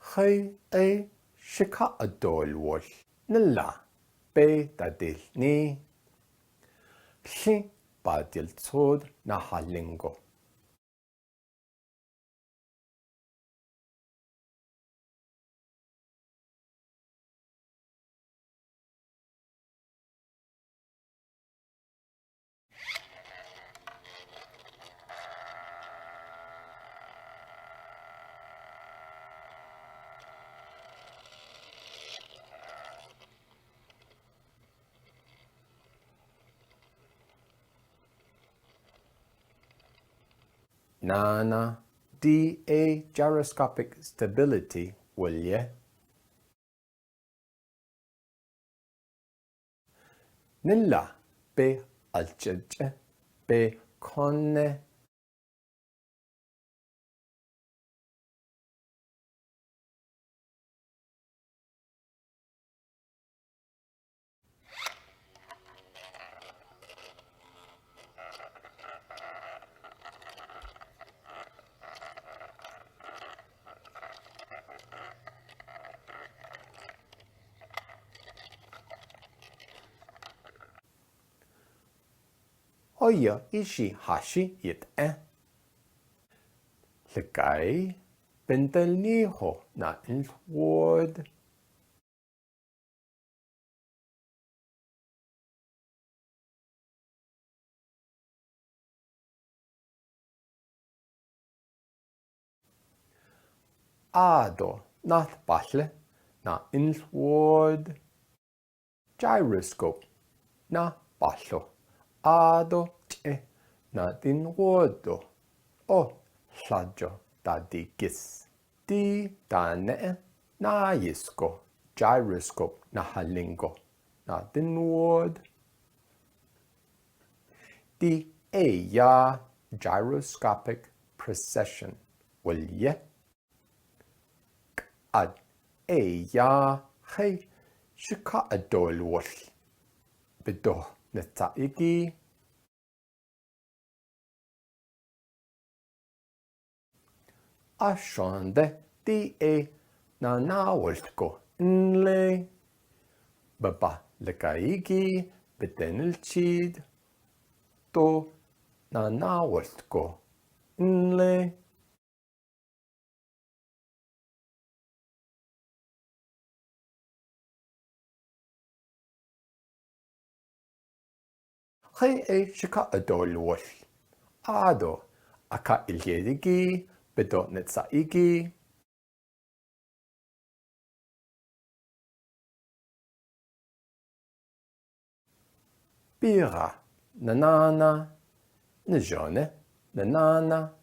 خي أي شكا أدول وول نلا بي تدلني شي بادل تصود نحلنغو Nana DA gyroscopic stability wilje Nilla be alcece be konne Oya ishi hashi yit'e. Lagay bentelniho na ilwod. Ado nathbasle na ilwod. Gyroscope na baslo. Ado te na dinwodo o lladio da digis. Di dane na yisko gyroscope na halingo na dinwod. Di ya gyroscopic precession wilje. Ad ya hey shika adol wol. Bedo نتائجي أشانده دي ناناولتكو إنلي بابا لكايجي بدن التشيد تو ناناولتكو إنلي خي أي شكا أدول وول آدو أكا إليديجي بدو نتسايجي بيغا نانانا نجونة نانانا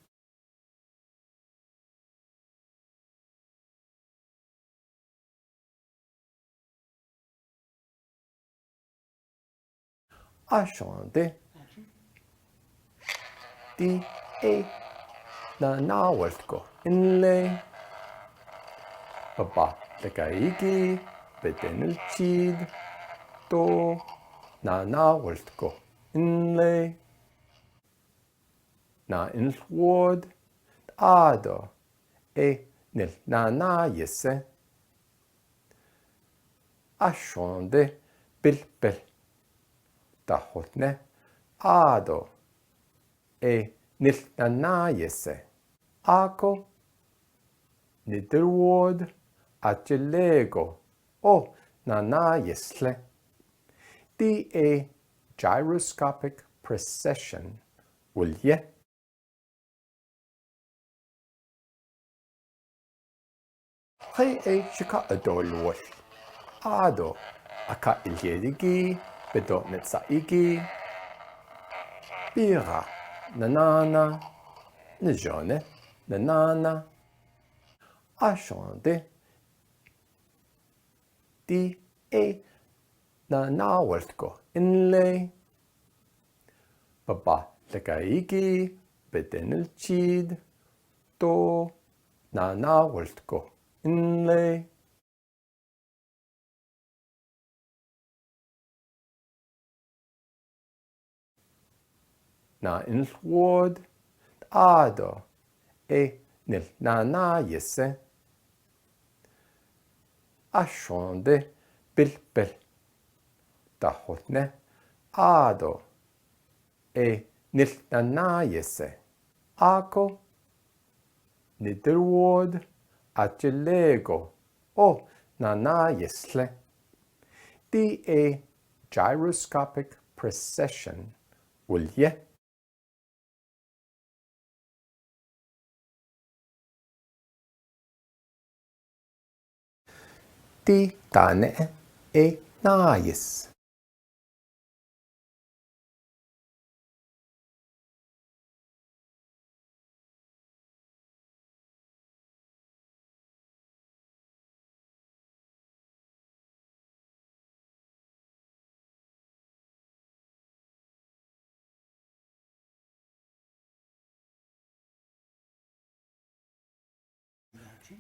أشانده دي ناناولتكو إنلي بابا لكايجي بدن التشيد تو ناناولتكو إنلي نا إنلوود آدو نل نانا يسه أشونده بل تاخدنه آدو نل نانا يسه آكو ندرود أجليغو أو نانا يسله دي gyroscopic precession wilje هي شكا أدول وول آدو أكا إليديجي بدو نتسايجي بيغا نانانا نجونة نانانا أشانده دي ناناولتكو إنلي بابا لكايجي بدن التشيد تو ناناولتكو إنلي نا إنلوود آدو نل نانا يسه ashonde bilbil. Tahotne ado e niltanayese. Ako niderwod atilego o nanayesle. Di e gyroscopic precession wulye. Di dine e nayes.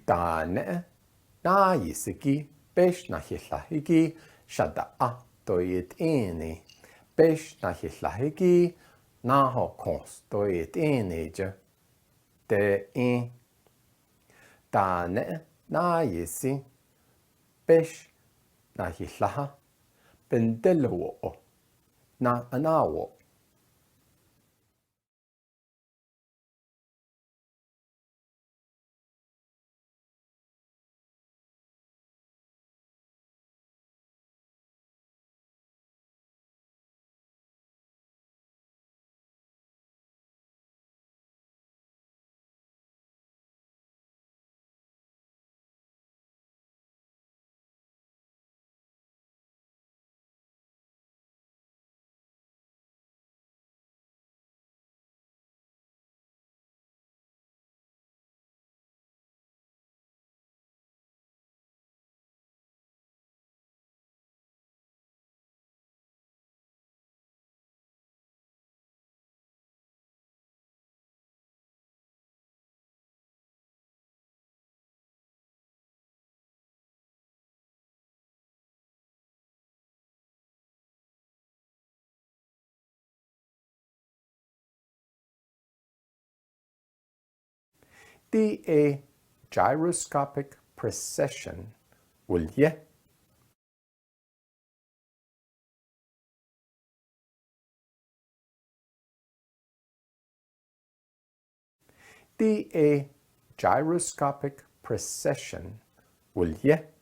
Dane nayesiki besh nahilahiki shada'a doyet ene. Besh nahilahiki naho kons doyet ene je. De in. Dane nayesi besh nahilaha bendelowo na anawo. Di e gyroscopic precession wulye. Di e gyroscopic precession wulye.